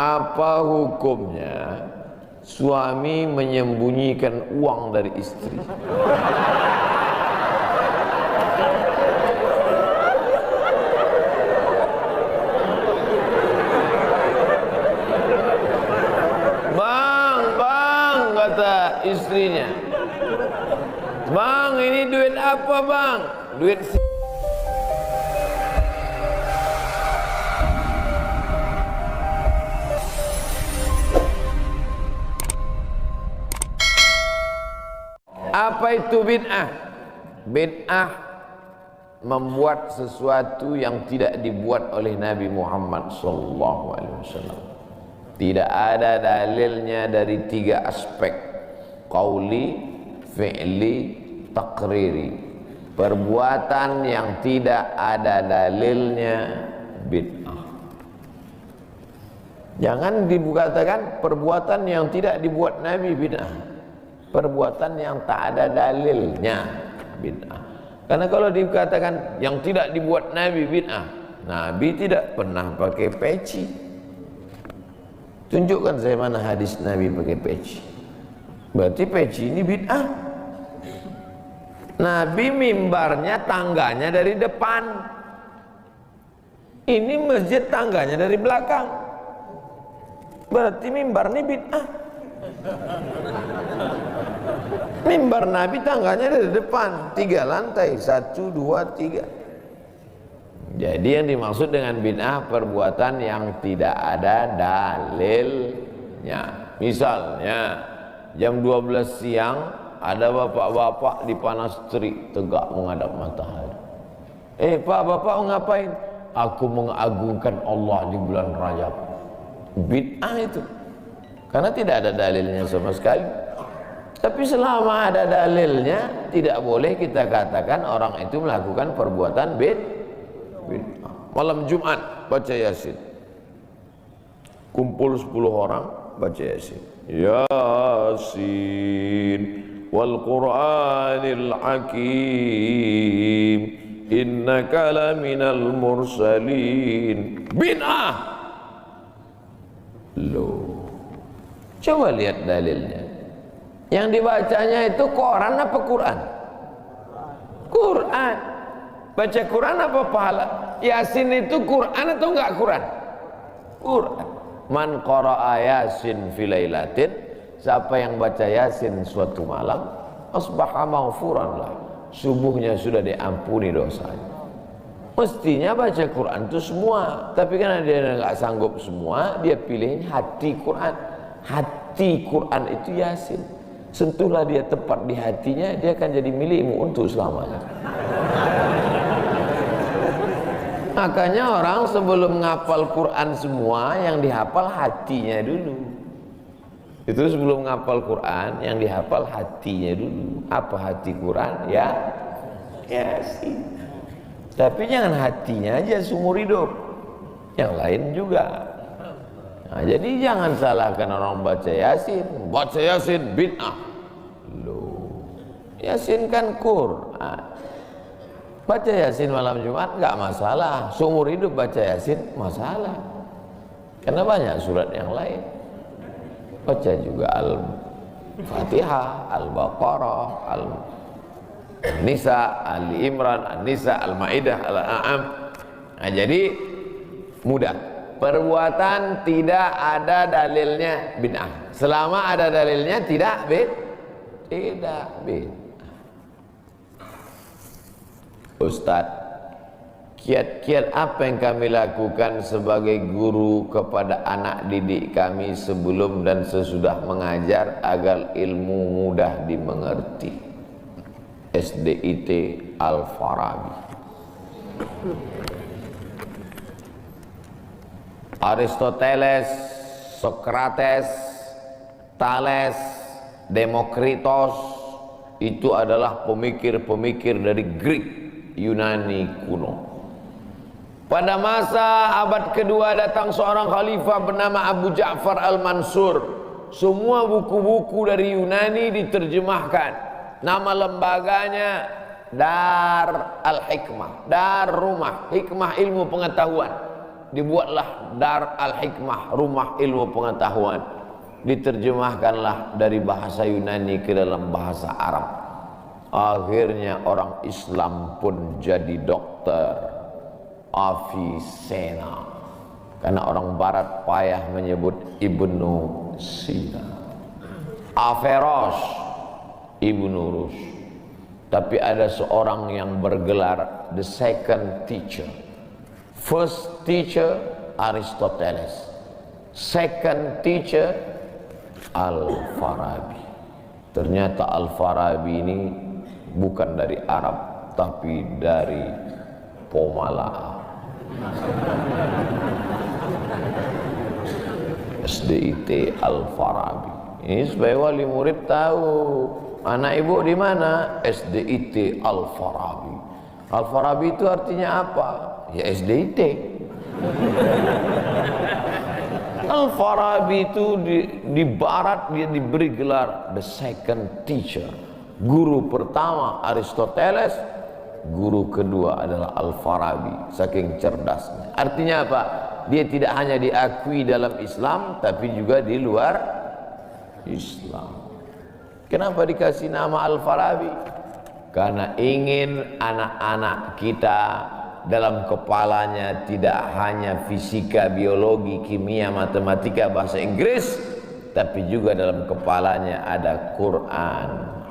Apa hukumnya suami menyembunyikan uang dari istri? Bang, kata istrinya, bang, ini duit apa bang? Duit apa itu bid'ah? Bid'ah membuat sesuatu yang tidak dibuat oleh Nabi Muhammad SAW. Tidak ada dalilnya dari 3 aspek: qauli, fi'li, taqriri. Perbuatan yang tidak ada dalilnya bid'ah. Jangan dikatakan perbuatan yang tidak dibuat Nabi bid'ah. Perbuatan yang tak ada dalilnya bid'ah. Karena kalau dikatakan yang tidak dibuat Nabi bid'ah, Nabi tidak pernah pakai peci. Tunjukkan saya mana hadis Nabi pakai peci. Berarti peci ini bid'ah. Nabi mimbarnya tangganya dari depan. Ini masjid tangganya dari belakang. Berarti mimbar ini bid'ah. Mimbar Nabi tangganya dari depan, 3 lantai, 1, 2, 3. Jadi yang dimaksud dengan bid'ah perbuatan yang tidak ada dalilnya. Misalnya jam 12 siang ada bapak-bapak di panas terik tegak menghadap matahari. Pak, bapak ngapain? Aku mengagungkan Allah di bulan Rajab. Bid'ah itu. Karena tidak ada dalilnya sama sekali. Tapi selama ada dalilnya, tidak boleh kita katakan orang itu melakukan perbuatan bid'ah. Malam Jumat baca Yasin, kumpul 10 orang baca Yasin. Yasin wal Qur'anil Hakim innaka laminal mursalin. Bid'ah. Loh, coba lihat dalilnya. Yang dibacanya itu Quran apa Quran? Quran. Baca Quran apa pahala? Yasin itu Quran atau enggak Quran? Quran. Man qara'a Yasin fi lailatin, siapa yang baca Yasin suatu malam, asbaha maghfuran lah. Subuhnya sudah diampuni dosanya. Mestinya baca Quran itu semua, tapi karena dia enggak sanggup semua, dia pilih hati Quran. Hati Quran itu Yasin. Sentuhlah dia tepat di hatinya, dia akan jadi milikmu untuk selamanya. Makanya orang sebelum ngapal Quran semua, yang dihafal hatinya dulu. Itu sebelum ngapal Quran, yang dihafal hatinya dulu. Apa hati Quran? Ya, Yasin. Tapi jangan hatinya aja seumur hidup, yang lain juga. Nah, jadi jangan salahkan orang baca Yasin. Baca Yasin bid'ah. Loh, Yasin kan Quran. Baca Yasin malam Jumat enggak masalah. Seumur hidup baca Yasin masalah. Karena banyak surat yang lain. Baca juga Al-Fatihah, Al-Baqarah, Al-Nisa, Ali Imran, An-Nisa, Al-Maidah, Al-An'am. Nah, jadi mudah. Perbuatan tidak ada dalilnya bid'ah. Selama ada dalilnya tidak bid'ah. Ustaz, kiat-kiat apa yang kami lakukan sebagai guru kepada anak didik kami sebelum dan sesudah mengajar agar ilmu mudah dimengerti? SDIT Al-Farabi. Aristoteles, Sokrates, Thales, Demokritos itu adalah pemikir-pemikir dari Greek, Yunani kuno. Pada masa abad kedua datang seorang khalifah bernama Abu Ja'far Al-Mansur. Semua buku-buku dari Yunani diterjemahkan. Nama lembaganya Dar Al-Hikmah, Dar Rumah, Hikmah ilmu pengetahuan. dibuatlah Dar Al-Hikmah, rumah ilmu pengetahuan. Diterjemahkanlah dari bahasa Yunani ke dalam bahasa Arab. Akhirnya orang Islam pun jadi dokter, Avicenna. Karena orang Barat payah menyebut Ibnu Sina. Averroes, Ibnu Rus. Tapi ada seorang yang bergelar the second teacher. First teacher Aristoteles, second teacher Al-Farabi. Ternyata Al-Farabi ini bukan dari Arab, tapi dari Pomala. SDIT Al-Farabi. Ini supaya wali murid tahu anak ibu di mana. SDIT Al-Farabi. Al-Farabi itu artinya apa? Ya SDIT. Al-Farabi itu di barat dia diberi gelar the second teacher. Guru pertama Aristoteles, guru kedua adalah Al-Farabi, saking cerdasnya. Artinya apa? Dia tidak hanya diakui dalam Islam, tapi juga di luar Islam. Kenapa dikasih nama Al-Farabi? Karena ingin anak-anak kita dalam kepalanya tidak hanya fisika, biologi, kimia, matematika, bahasa Inggris, tapi juga dalam kepalanya ada Quran,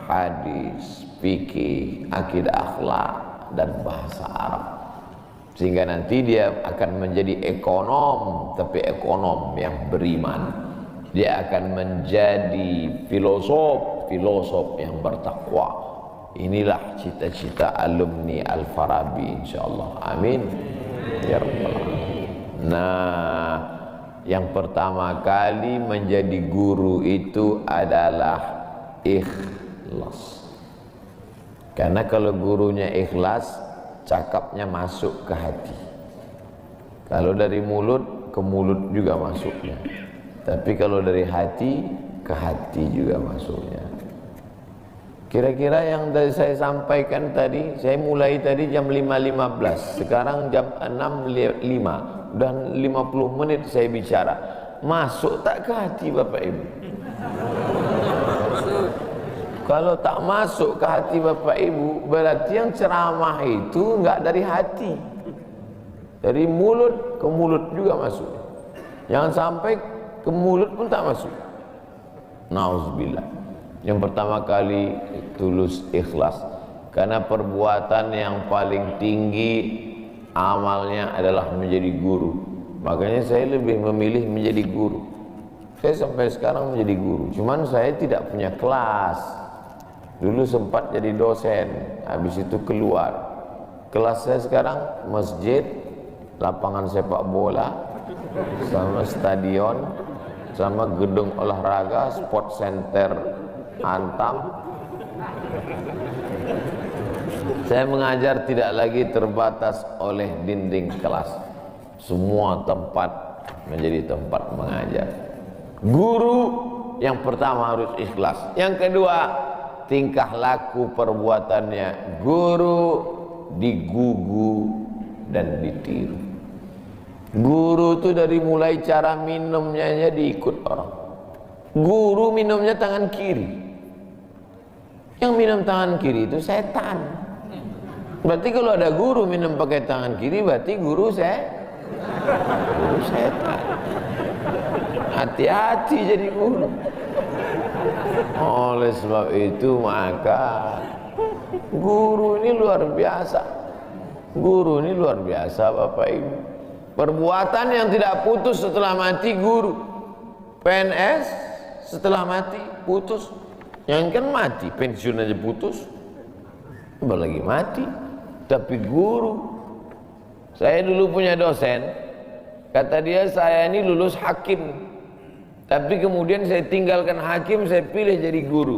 hadis, fikih, akidah, akhlak, dan bahasa Arab. Sehingga nanti dia akan menjadi ekonom, tapi ekonom yang beriman. Dia akan menjadi filosof yang bertakwa. Inilah cita-cita alumni Al-Farabi, insyaallah. Amin ya rabbal alamin. Nah, yang pertama kali menjadi guru itu adalah ikhlas. Karena kalau gurunya ikhlas, cakapnya masuk ke hati. Kalau dari mulut ke mulut juga masuknya. Tapi kalau dari hati ke hati juga masuknya. Kira-kira yang tadi saya sampaikan tadi, saya mulai tadi jam 5.15, sekarang jam 6.05, dan 50 menit saya bicara. Masuk tak ke hati Bapak Ibu? Kalau tak masuk ke hati Bapak Ibu, berarti yang ceramah itu enggak dari hati. Dari mulut ke mulut juga masuk. Jangan sampai ke mulut pun tak masuk. Nauzubillah. Yang pertama kali tulus ikhlas. Karena perbuatan yang paling tinggi amalnya adalah menjadi guru. Makanya saya lebih memilih menjadi guru. Saya sampai sekarang menjadi guru. Cuman saya tidak punya kelas. Dulu sempat jadi dosen, habis itu keluar. Kelas saya sekarang masjid, lapangan sepak bola, sama stadion, sama gedung olahraga, sport center Antam. Saya mengajar tidak lagi terbatas oleh dinding kelas. Semua tempat menjadi tempat mengajar. Guru yang pertama harus ikhlas. Yang kedua, tingkah laku perbuatannya. Guru digugu dan ditiru. Guru itu dari mulai cara minumnya aja diikut orang. Guru minumnya tangan kiri. Yang minum tangan kiri itu setan. Berarti kalau ada guru minum pakai tangan kiri, berarti guru setan. Hati-hati jadi guru. Oleh sebab itu maka guru ini luar biasa. Guru ini luar biasa Bapak Ibu. Perbuatan yang tidak putus setelah mati guru. PNS setelah mati putus. Yang kan mati, pensiun aja putus. Apalagi mati. Tapi guru. Saya dulu punya dosen. Kata dia, saya ini lulus hakim. Tapi kemudian saya tinggalkan hakim, saya pilih jadi guru.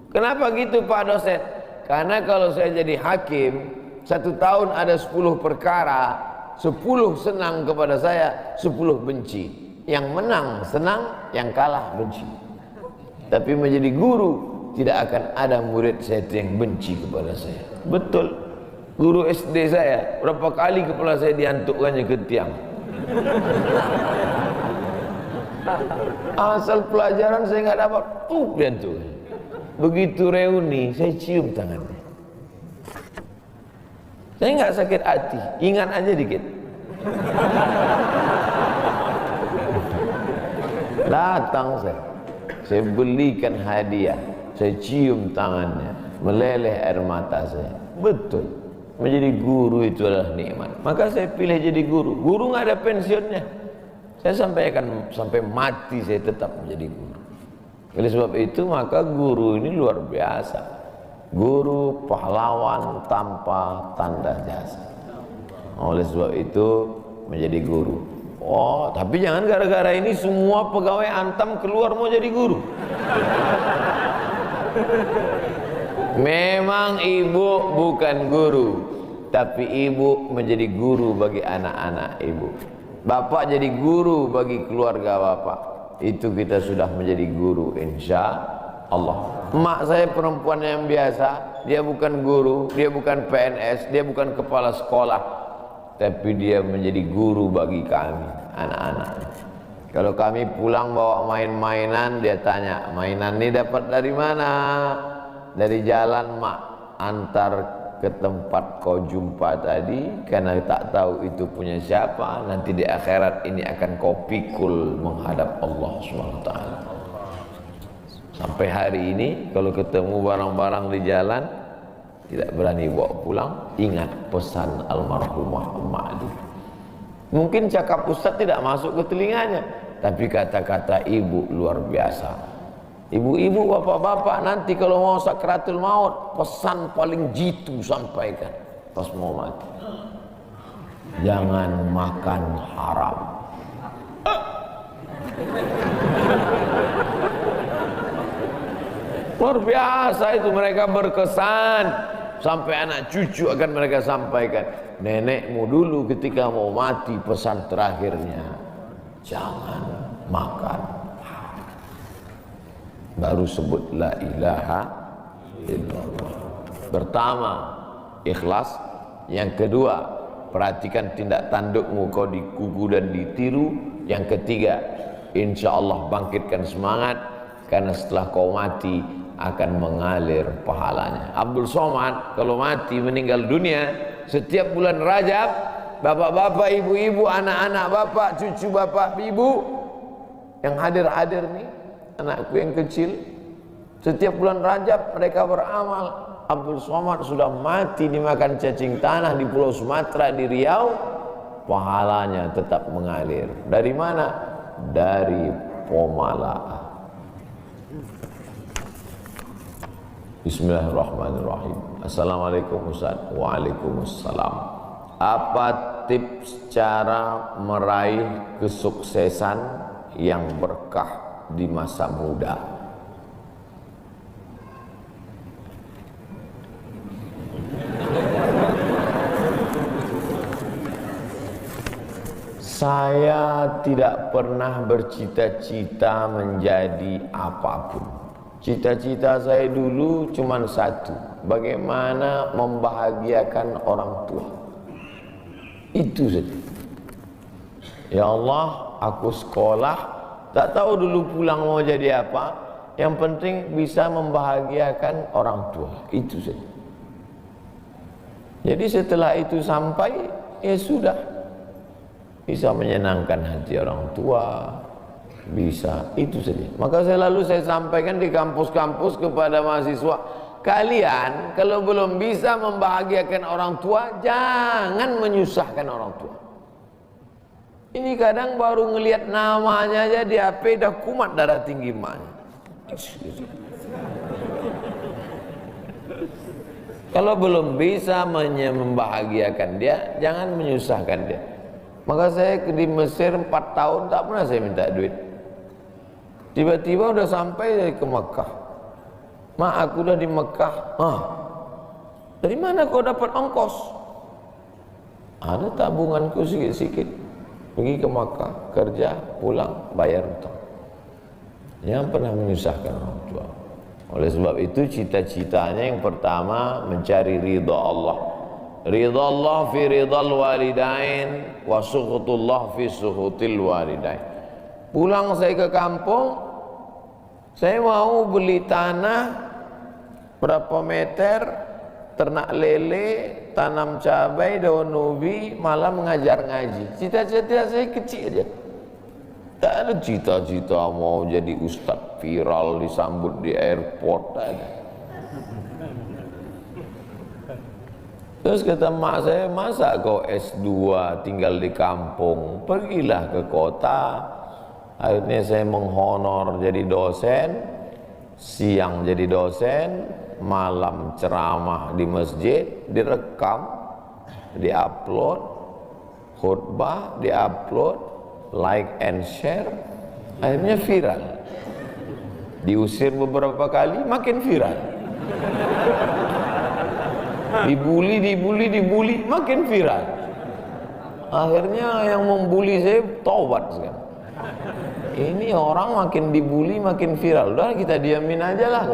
Kenapa gitu Pak dosen? Karena kalau saya jadi hakim, 1 tahun ada 10 perkara, 10 senang kepada saya, 10 benci. Yang menang senang, yang kalah benci. Tapi menjadi guru, tidak akan ada murid saya yang benci kepada saya. Betul. Guru SD saya, berapa kali kepala saya diantukkannya ke tiang. Asal pelajaran saya nggak dapat, dia tuh. Begitu reuni, saya cium tangannya. Saya nggak sakit hati, ingat aja dikit. Datang saya belikan hadiah, saya cium tangannya, meleleh air mata saya. Betul, menjadi guru itu adalah nikmat. Maka saya pilih jadi guru. Guru nggak ada pensiunnya. Saya sampaikan sampai mati saya tetap menjadi guru. Oleh sebab itu maka guru ini luar biasa. Guru pahlawan tanpa tanda jasa. Oleh sebab itu menjadi guru. Oh, tapi jangan gara-gara ini semua pegawai Antam keluar mau jadi guru. Memang ibu bukan guru, tapi ibu menjadi guru bagi anak-anak ibu. Bapak jadi guru bagi keluarga bapak. Itu kita sudah menjadi guru insya Allah. Emak saya perempuan yang biasa, dia bukan guru, dia bukan PNS, dia bukan kepala sekolah, tapi dia menjadi guru bagi kami, anak-anak. Kalau kami pulang bawa main-mainan, dia tanya, mainan ini dapat dari mana? Dari jalan mak, antar ke tempat kau jumpa tadi, karena tak tahu itu punya siapa. Nanti di akhirat ini akan kau pikul menghadap Allah SWT. Sampai hari ini kalau ketemu barang-barang di jalan tidak berani bawa pulang, ingat pesan almarhumah emak itu. Mungkin cakap ustaz tidak masuk ke telinganya, tapi kata-kata ibu luar biasa. Ibu-ibu, bapak-bapak, nanti kalau mau sakratul maut, pesan paling jitu sampaikan pas mau mati. Jangan makan haram. Luar biasa itu, mereka berkesan. Sampai anak cucu akan mereka sampaikan. Nenekmu dulu ketika mau mati pesan terakhirnya, jangan makan. Baru sebut la ilaha illallah. Pertama, ikhlas. Yang kedua, perhatikan tindak tandukmu, kau dikuku dan ditiru. Yang ketiga, insya Allah bangkitkan semangat, karena setelah kau mati akan mengalir pahalanya. Abdul Somad kalau mati meninggal dunia, setiap bulan Rajab, bapak-bapak, ibu-ibu, anak-anak bapak, cucu bapak, ibu yang hadir-hadir nih, anakku yang kecil, setiap bulan Rajab mereka beramal. Abdul Somad sudah mati dimakan cacing tanah di Pulau Sumatera, di Riau, pahalanya tetap mengalir. Dari mana? Dari Pomala. Bismillahirrahmanirrahim. Assalamualaikum Ustaz. Waalaikumsalam. Apa tips cara meraih kesuksesan yang berkah di masa muda? Saya tidak pernah bercita-cita menjadi apapun. Cita-cita saya dulu cuma satu, bagaimana membahagiakan orang tua. Itu saja. Ya Allah, aku sekolah, tak tahu dulu pulang mau jadi apa, yang penting bisa membahagiakan orang tua. Itu saja. Jadi setelah itu sampai, ya sudah, bisa menyenangkan hati orang tua, bisa, itu saja. Maka saya sampaikan di kampus-kampus kepada mahasiswa, kalian kalau belum bisa membahagiakan orang tua, jangan menyusahkan orang tua. Ini kadang baru ngelihat namanya aja di HP dah kumat darah tinggi emaknya. Kalau belum bisa membahagiakan dia, jangan menyusahkan dia. Maka saya di Mesir 4 tahun tak pernah saya minta duit. Tiba-tiba udah sampai ke Mekah. Mak, aku udah di Mekah. Dari mana kau dapat ongkos? Ada tabunganku sikit-sikit. Pergi ke Mekah, kerja, pulang, bayar hutang. Jangan pernah menyusahkan orang tua. Oleh sebab itu cita-citanya yang pertama mencari ridha Allah. Ridallah fi ridal walidain wa sukhutullah fi sukhutil walidain. Pulang saya ke kampung, saya mau beli tanah berapa meter, ternak lele, tanam cabai, daun ubi, malah mengajar ngaji. Cita-cita saya kecil aja. Tak ada cita-cita mau jadi ustadz viral disambut di airport, tak ada. Terus kata mak saya, masa kau S2 tinggal di kampung, pergilah ke kota. Akhirnya saya menghonor jadi dosen, siang jadi dosen, malam ceramah di masjid, direkam, diupload, khutbah diupload, like and share, akhirnya viral. Diusir beberapa kali, makin viral. Dibully, makin viral. Akhirnya yang membuli saya taubat sekarang. Ini orang makin dibully makin viral. Udah kita diamin aja lah.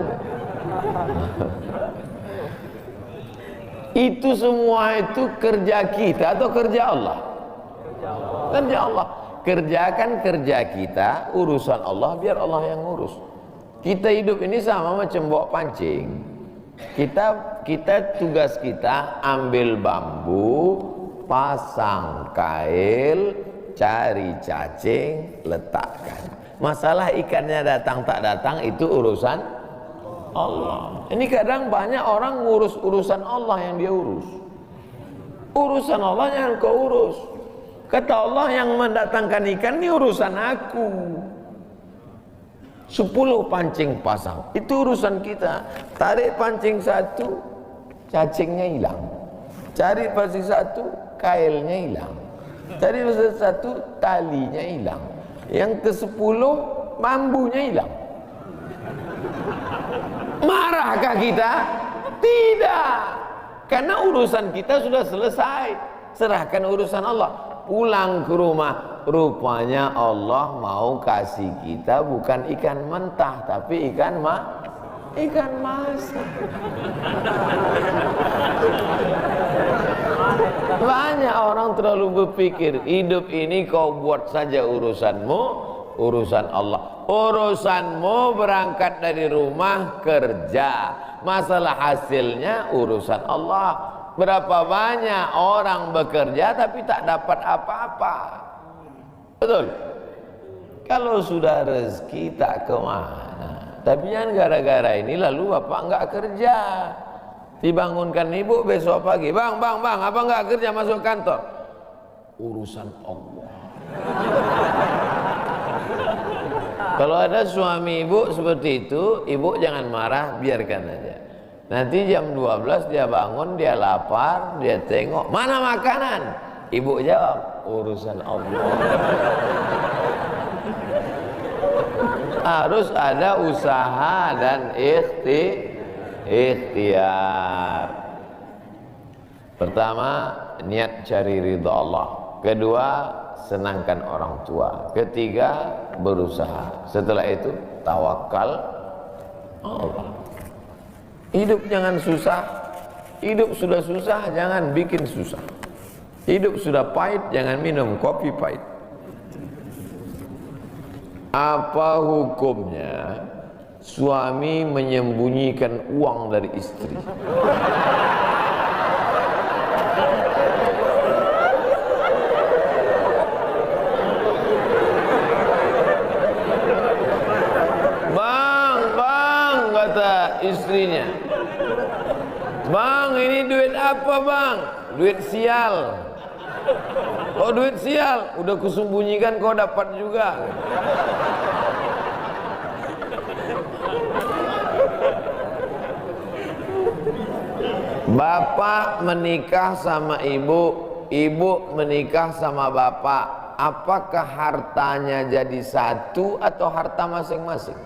Itu semua itu kerja kita atau kerja Allah? Kerja Allah. Kerjakan kerja kita, urusan Allah biar Allah yang ngurus. Kita hidup ini sama macam bawa pancing. Kita tugas kita ambil bambu, pasang kail, cari cacing, letakkan. Masalah ikannya datang tak datang itu urusan Allah. Ini kadang banyak orang ngurus urusan Allah yang dia urus. Urusan Allah yang kau urus. Kata Allah, yang mendatangkan ikan ini urusan aku. 10 pancing pasang, itu urusan kita. Tarik pancing satu, cacingnya hilang. Cari pancing satu, kailnya hilang. Cari pancing satu, talinya hilang. Yang ke-10, bambunya hilang. Marahkah kita? Tidak. Karena urusan kita sudah selesai. Serahkan urusan Allah. Pulang ke rumah, rupanya Allah mau kasih kita bukan ikan mentah tapi ikan masak. Banyak orang terlalu berpikir hidup ini kau buat saja urusanmu, urusan Allah. Urusanmu berangkat dari rumah kerja, masalah hasilnya urusan Allah. Berapa banyak orang bekerja tapi tak dapat apa-apa. Betul? Kalau sudah rezeki tak kemana. Tapi jangan gara-gara ini lalu bapak enggak kerja. Dibangunkan ibu besok pagi, bang, apa enggak kerja masuk kantor? Urusan Allah. Kalau ada suami ibu seperti itu, ibu jangan marah, biarkan aja. Nanti jam 12 dia bangun, dia lapar, dia tengok, mana makanan? Ibu jawab, urusan Allah. Harus ada usaha dan ikhtiar. Pertama, niat cari ridha Allah. Kedua, senangkan orang tua. Ketiga, berusaha. Setelah itu, tawakal Allah. Hidup jangan susah. Hidup sudah susah, jangan bikin susah. Hidup sudah pahit, jangan minum kopi pahit. Apa hukumnya suami menyembunyikan uang dari istri? Bang, kata istrinya. Bang, ini duit apa bang? Duit sial. Oh, duit sial, udah kusembunyikan kau dapat juga. Bapak menikah sama ibu, ibu menikah sama bapak. Apakah hartanya jadi satu atau harta masing-masing?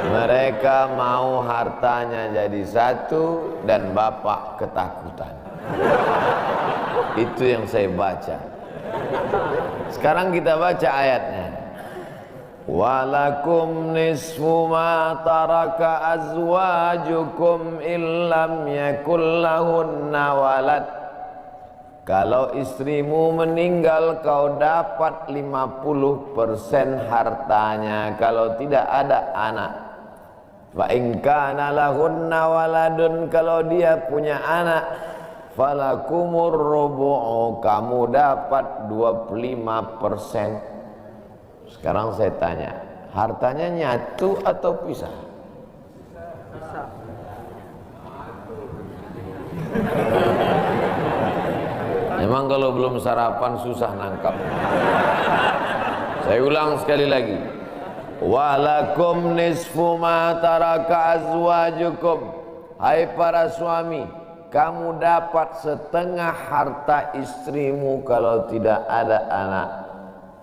Mereka mau hartanya jadi satu dan bapak ketakutan. Itu yang saya baca. Sekarang kita baca ayatnya. Walakum nisfu ma taraka azwajukum illam yakul lahunna walad. Kalau istrimu meninggal kau dapat 50% hartanya kalau tidak ada anak. Fa in kana lahunna waladun, kalau dia punya anak, falakumur rubu'u, kamu dapat 25%. Sekarang saya tanya, hartanya nyatu atau pisah? Memang kalau belum sarapan susah nangkap. Saya ulang sekali lagi. Walakum nisfu ma taraka azwajukum. Hai para suami, kamu dapat setengah harta istrimu kalau tidak ada anak.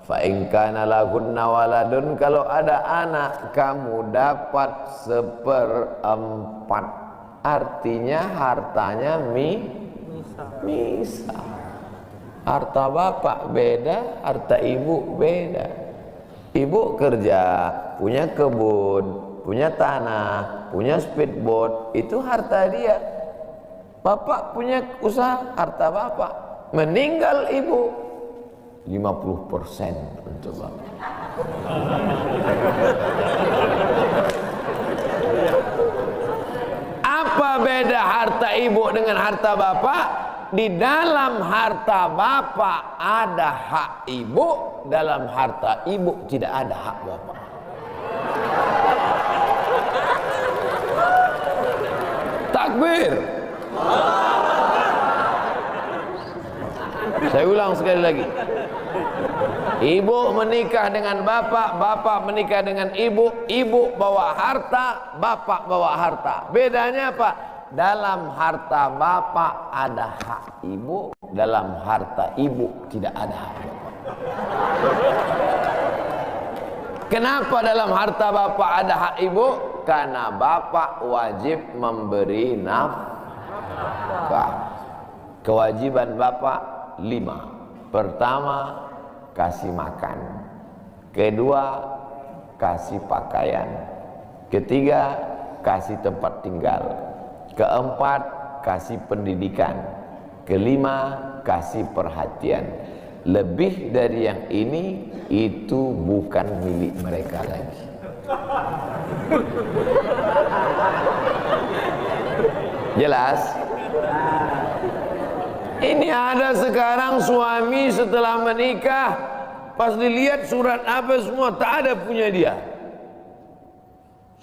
Fa in kana lahunna waladun, kalau ada anak kamu dapat 1/4. Artinya hartanya misah. Harta bapak beda, harta ibu beda. Ibu kerja, punya kebun, punya tanah, punya speedboat, itu harta dia. Bapak punya usaha, harta bapak. Meninggal ibu, 50% untuk bapak. Apa beda harta ibu dengan harta bapak? Di dalam harta bapak ada hak ibu, dalam harta ibu tidak ada hak bapak. Takbir. Saya ulang sekali lagi. Ibu menikah dengan bapak, bapak menikah dengan ibu, ibu bawa harta, bapak bawa harta. Bedanya apa? Dalam harta bapak ada hak ibu, dalam harta ibu tidak ada hak bapak. Kenapa dalam harta bapak ada hak ibu? Karena bapak wajib memberi nafkah. Kewajiban bapak 5. Pertama, kasih makan. Kedua, kasih pakaian. Ketiga, kasih tempat tinggal. Keempat, kasih pendidikan. Kelima, kasih perhatian. Lebih dari yang ini, itu bukan milik mereka lagi. Jelas? Ini ada sekarang suami setelah menikah, pas dilihat surat apa semua, tak ada punya dia.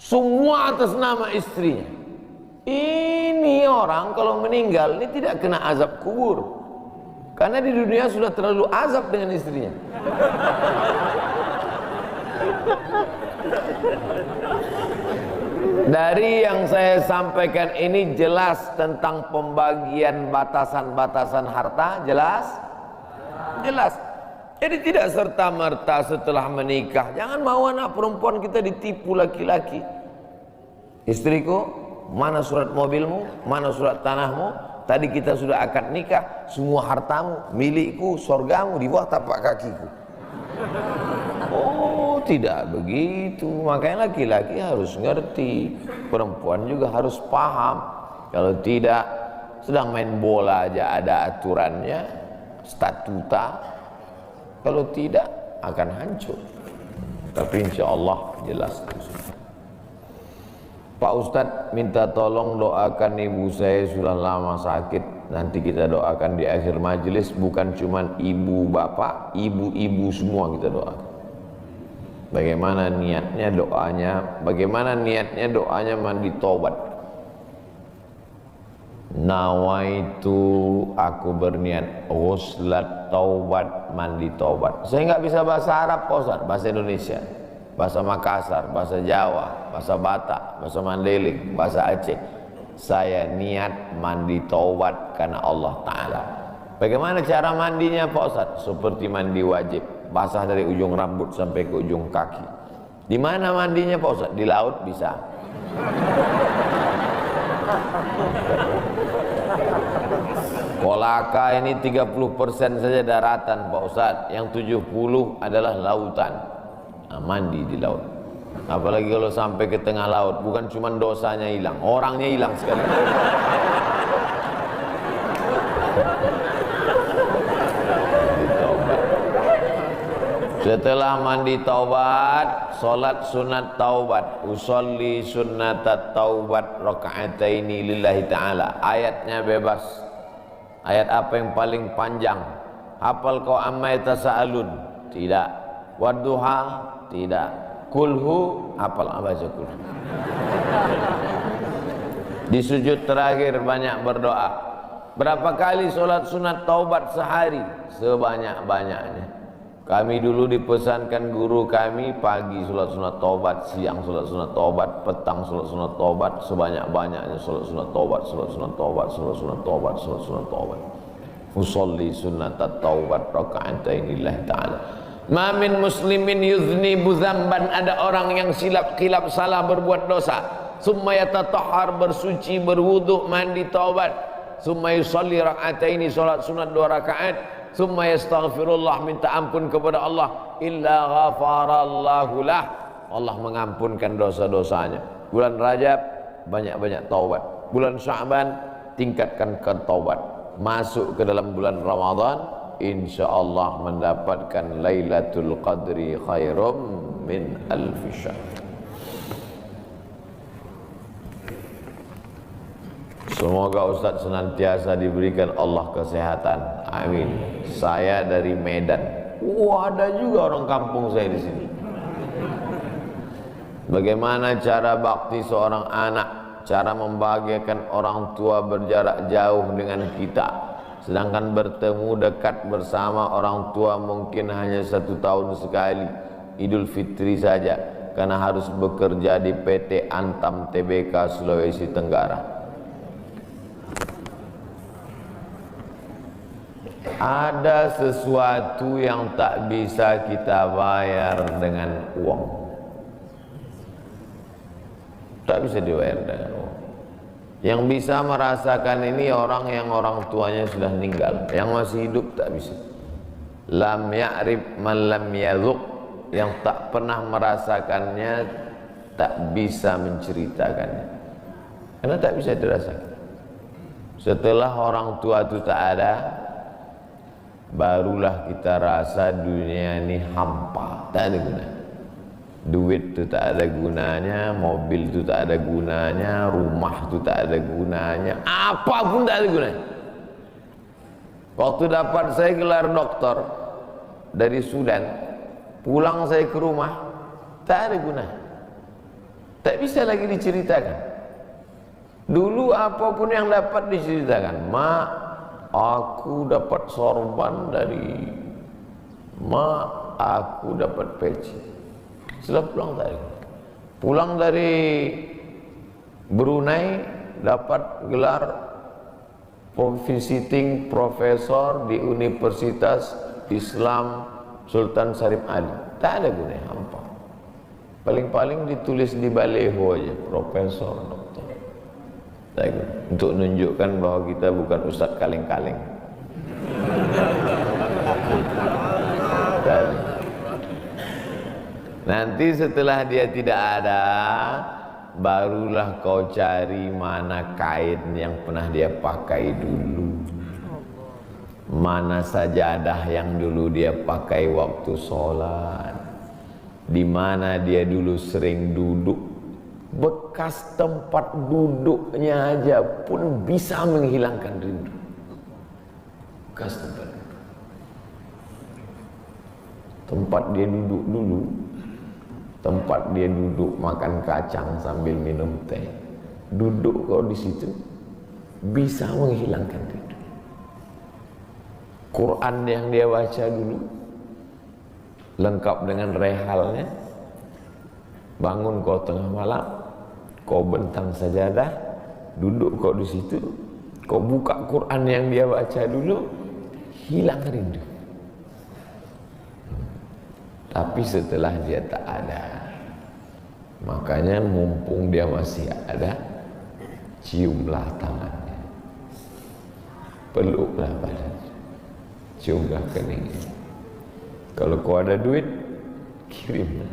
Semua atas nama istrinya. Ini orang kalau meninggal ini tidak kena azab kubur, karena di dunia sudah terlalu azab dengan istrinya. Dari yang saya sampaikan ini jelas tentang pembagian batasan-batasan harta, jelas? Jelas. Jadi tidak serta-merta setelah menikah, jangan mau anak perempuan kita ditipu laki-laki. Istriku, mana surat mobilmu, mana surat tanahmu, tadi kita sudah akad nikah, semua hartamu, milikku, surgamu di bawah tapak kakiku. Oh, tidak begitu. Makanya laki-laki harus ngerti, perempuan juga harus paham. Kalau tidak, sedang main bola aja ada aturannya, statuta. Kalau tidak, akan hancur. Tapi insya Allah jelas. Pak Ustadz minta tolong doakan ibu saya sudah lama sakit. Nanti kita doakan di akhir majelis, bukan cuma ibu bapak, ibu-ibu semua kita doakan. Bagaimana niatnya doanya? Bagaimana niatnya doanya mandi taubat? Nawaitu, aku berniat ghuslat taubat, mandi taubat. Saya nggak bisa bahasa Arab Pak Ustadz, bahasa Indonesia, bahasa Makassar, bahasa Jawa, bahasa Batak, bahasa Mandailing, bahasa Aceh. Saya niat mandi taubat karena Allah Ta'ala. Bagaimana cara mandinya Pak Ustadz? Seperti mandi wajib, basah dari ujung rambut sampai ke ujung kaki. Di mana mandinya Pak Ustadz? Di laut bisa. Kolaka ini 30% saja daratan Pak Ustadz, yang 70 adalah lautan. mandi di laut. Apalagi kalau sampai ke tengah laut, bukan cuma dosanya hilang, orangnya hilang sekali. Setelah mandi taubat, solat sunat taubat, usolli sunnatat taubat raka'ataini lillahi ta'ala. Ayatnya bebas. Ayat apa yang paling panjang? Hafal kau amma yatasaalun? Tidak. Wadduha? Tidak. Kulhu? Hafal baca kulhu. Di sujud terakhir banyak berdoa. Berapa kali solat sunat taubat sehari? Sebanyak-banyaknya. Kami dulu dipesankan guru kami, pagi sholat sunat taubat, siang sholat sunat taubat, petang sholat sunat taubat, sebanyak-banyaknya sholat sunat taubat, sholat sunat taubat, sholat sunat taubat, sholat sunat taubat. Usolli sunnatat taubat raka'ataini lillahi ta'ala. Ma min muslimin yuznibu dzamban, ada orang yang silap salah berbuat dosa, summa yatatahhar, bersuci, berwudu, mandi taubat, summa yusolli raka'ataini, sholat sunat 2 rakaat, summa yastaghfirullah, minta ampun kepada Allah, illa ghafarallahu lah, Allah mengampunkan dosa-dosanya. Bulan Rajab banyak-banyak taubat, bulan Sya'ban tingkatkan ke taubat, masuk ke dalam bulan Ramadan insyaallah mendapatkan Lailatul Qadri khairum min alfi syahr. Semoga Ustaz senantiasa diberikan Allah kesehatan. Amin. Saya dari Medan. Ada juga orang kampung saya di sini. Bagaimana cara bakti seorang anak, cara membahagiakan orang tua berjarak jauh dengan kita, sedangkan bertemu dekat bersama orang tua mungkin hanya 1 tahun sekali, Idul Fitri saja, karena harus bekerja di PT Antam Tbk Sulawesi Tenggara. Ada sesuatu yang tak bisa kita bayar dengan uang, tak bisa dibayar dengan uang. Yang bisa merasakan ini orang yang orang tuanya sudah meninggal, yang masih hidup tak bisa. Lam ya'rif man lam yadhuq, yang tak pernah merasakannya tak bisa menceritakannya, karena tak bisa dirasakan. Setelah orang tua itu tak ada, barulah kita rasa dunia ini hampa, tak ada gunanya. Duit itu tak ada gunanya, mobil itu tak ada gunanya, rumah itu tak ada gunanya, apapun tak ada gunanya. Waktu dapat saya gelar doktor dari Sudan, pulang saya ke rumah, tak ada gunanya, tak bisa lagi diceritakan. Dulu apapun yang dapat diceritakan, mak, aku dapat sorban dari mak, aku dapat peci. Sudah pulang dari Brunei, dapat gelar visiting profesor di Universitas Islam Sultan Syarif Ali. Tak ada gunanya, hampa. Paling-paling ditulis di baleho aja, profesor, doktor. Untuk menunjukkan bahwa kita bukan ustadz kaleng-kaleng. Nanti setelah dia tidak ada, barulah kau cari mana kain yang pernah dia pakai dulu, mana sajadah yang dulu dia pakai waktu sholat, di mana dia dulu sering duduk. Bekas tempat duduknya aja pun bisa menghilangkan rindu. Bekas tempat dia duduk dulu, tempat dia duduk makan kacang sambil minum teh, duduk kau di situ bisa menghilangkan rindu. Quran yang dia baca dulu lengkap dengan rehalnya, bangun kau tengah malam, kau bentang sajadah, duduk kau di situ, kau buka Quran yang dia baca dulu, hilang rindu. Tapi setelah dia tak ada, makanya mumpung dia masih ada, ciumlah tangannya, peluklah badannya, ciumlah keningnya. Kalau kau ada duit, Kirimlah.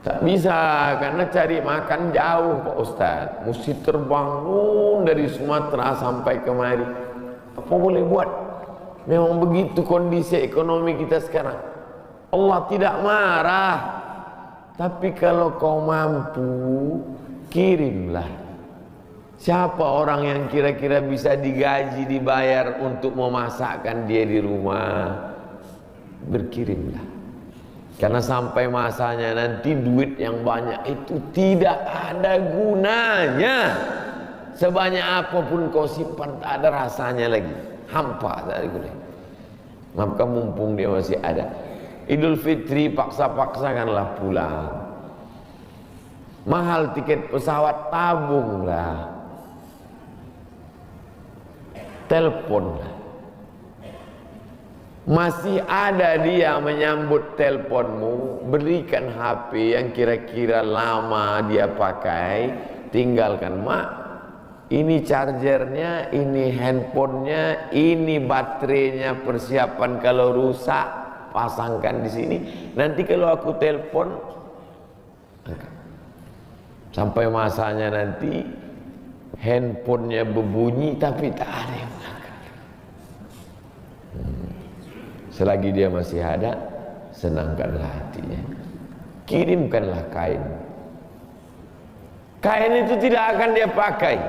Tak bisa, karena cari makan jauh Pak Ustadz, mesti terbang dari Sumatera sampai kemari. Apa boleh buat? Memang begitu kondisi ekonomi kita sekarang. Allah tidak marah, tapi kalau kau mampu, kirimlah. Siapa orang yang kira-kira bisa digaji, dibayar untuk memasakkan dia di rumah? Berkirimlah. Karena sampai masanya nanti duit yang banyak itu tidak ada gunanya. Sebanyak apapun kau simpan tak ada rasanya lagi. Hampa tak ada gunanya. Maka mumpung dia masih ada. Idul Fitri paksa-paksakanlah pulang. Mahal tiket pesawat, tabunglah. Teleponlah. Masih ada dia menyambut teleponmu, berikan HP yang kira-kira lama dia pakai, tinggalkan. Mak, ini chargernya, ini handphonenya, ini baterainya, persiapan kalau rusak pasangkan di sini. Nanti kalau aku telepon, sampai masanya nanti handphonenya berbunyi tapi tak ada yang mengangkat. Selagi dia masih ada, senangkanlah hatinya. Kirimkanlah kain. Kain itu tidak akan dia pakai,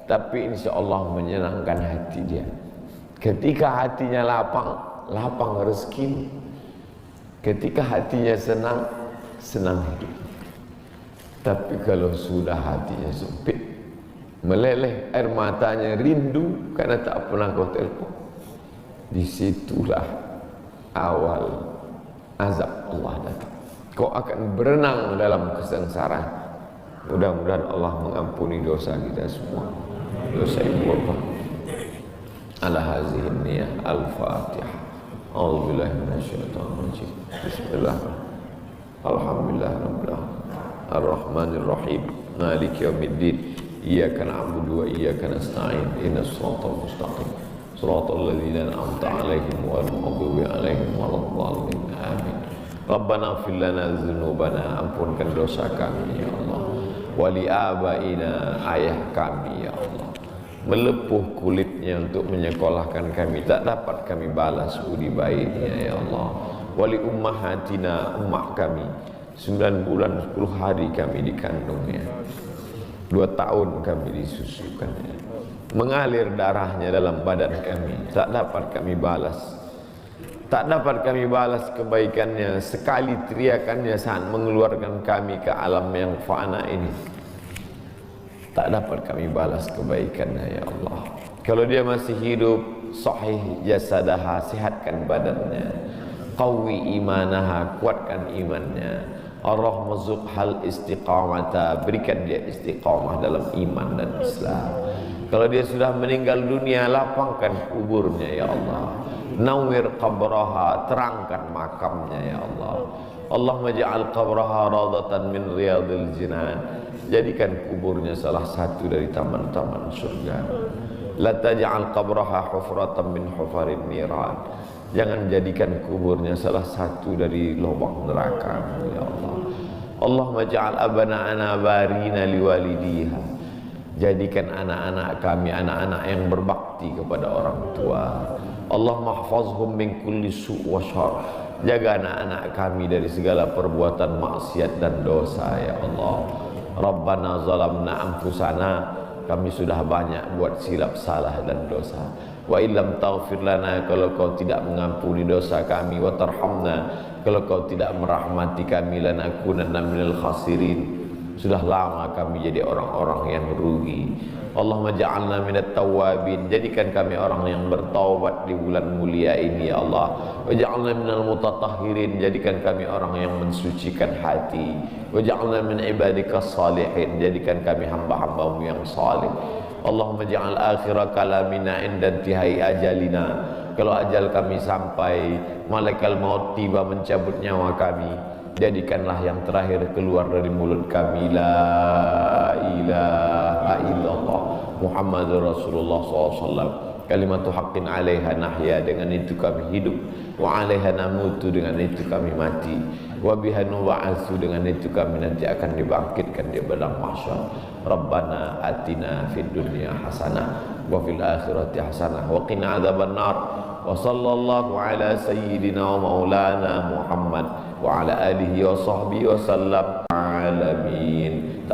tapi insya Allah menyenangkan hati dia. Ketika hatinya lapang, lapang rezeki. Ketika hatinya senang, senang hidup. Tapi kalau sudah hatinya sempit, meleleh air matanya, rindu karena tak pernah kau telepon, disitulah awal azab Allah datang. Kau akan berenang dalam kesengsaraan. Mudah-mudahan Allah mengampuni dosa kita semua, dosa ibu bapa. Ala hazihi niyah al-fatihah. A'udzubillahi minasyaitonir rajim. Bismillahirrahmanirrahim. Alhamdulillah rabbil alamin. Ar-Rahmanir Rahim. Maliki yaumiddin. Iyyaka na'budu wa iyyaka nasta'in. Ihdinas siratal mustaqim. Siratal ladzina an'amta 'alaihim ghairil maghdubi 'alaihim waladdallin. Amin. Rabbana ighfir lana dzunubana, ampunkan dosa kami ya Allah. Wali abaina, ayah kami ya Allah. Melepuh kulitnya untuk menyekolahkan kami, tak dapat kami balas budi baiknya ya Allah. Wali ummahatina, ummah kami, 9 bulan 10 hari kami dikandungnya, 2 tahun kami disusukannya, mengalir darahnya dalam badan kami, tak dapat kami balas. Tak dapat kami balas kebaikannya, sekali teriakannya saat mengeluarkan kami ke alam yang fana ini. Tak dapat kami balas kebaikannya ya Allah. Kalau dia masih hidup, sahih jasadaha, sehatkan badannya. Qawi imanaha, kuatkan imannya. Ar-rahmazuk hal istiqamata, berikan dia istiqamah dalam iman dan Islam. Kalau dia sudah meninggal dunia, lapangkan kuburnya ya Allah. Nawwir qabraha, terangkan makamnya ya Allah. Allahumma ja'al qabraha radatan min riyadil jinan, jadikan kuburnya salah satu dari taman-taman surga. La taj'al qabraha hufratan min hufarin niran, jangan jadikan kuburnya salah satu dari lubang neraka ya Allah. Allahumma ja'al abana'ana barina liwalidiha, jadikan anak-anak kami anak-anak yang berbakti kepada orang tua. Allahumma hafazhum min kulli su' wa syarr, jaga anak-anak kami dari segala perbuatan maksiat dan dosa ya Allah. Rabbana zalamna anfusana, kami sudah banyak buat silap salah dan dosa. Wa illam taghfir lana, kalau kau tidak mengampuni dosa kami, wa tarhamna, kalau kau tidak merahmati kami, lanakunanna minal khasirin, sudah lama kami jadi orang-orang yang rugi. Allahumma ja'alna minat tawabin, jadikan kami orang yang bertaubat di bulan mulia ini ya Allah. Wa ja'alna minal mutatahhirin, jadikan kami orang yang mensucikan hati. Wa ja'alna min ibadikas salihin, jadikan kami hamba-hambamu yang salih. Allahumma ja'al akhira kalamina inda intihai ajalina, kalau ajal kami sampai, malaikat maut tiba mencabut nyawa kami, jadikanlah yang terakhir keluar dari mulut kami la ilaha illallah Muhammadur Rasulullah SAW. kalimatu haqqin 'alaiha nahya, dengan itu kami hidup, wa 'alaiha namutu, dengan itu kami mati, wa biha nub'atsu, dengan itu kami nanti akan dibangkitkan di padang mahsyar. Rabbana atina fid dunya hasanah wa fil akhirati hasanah wa qina adzabannar. Wa sallallahu ala sayyidina wa maulana Muhammad wa ala alihi wa sahbihi wa sallam alamin.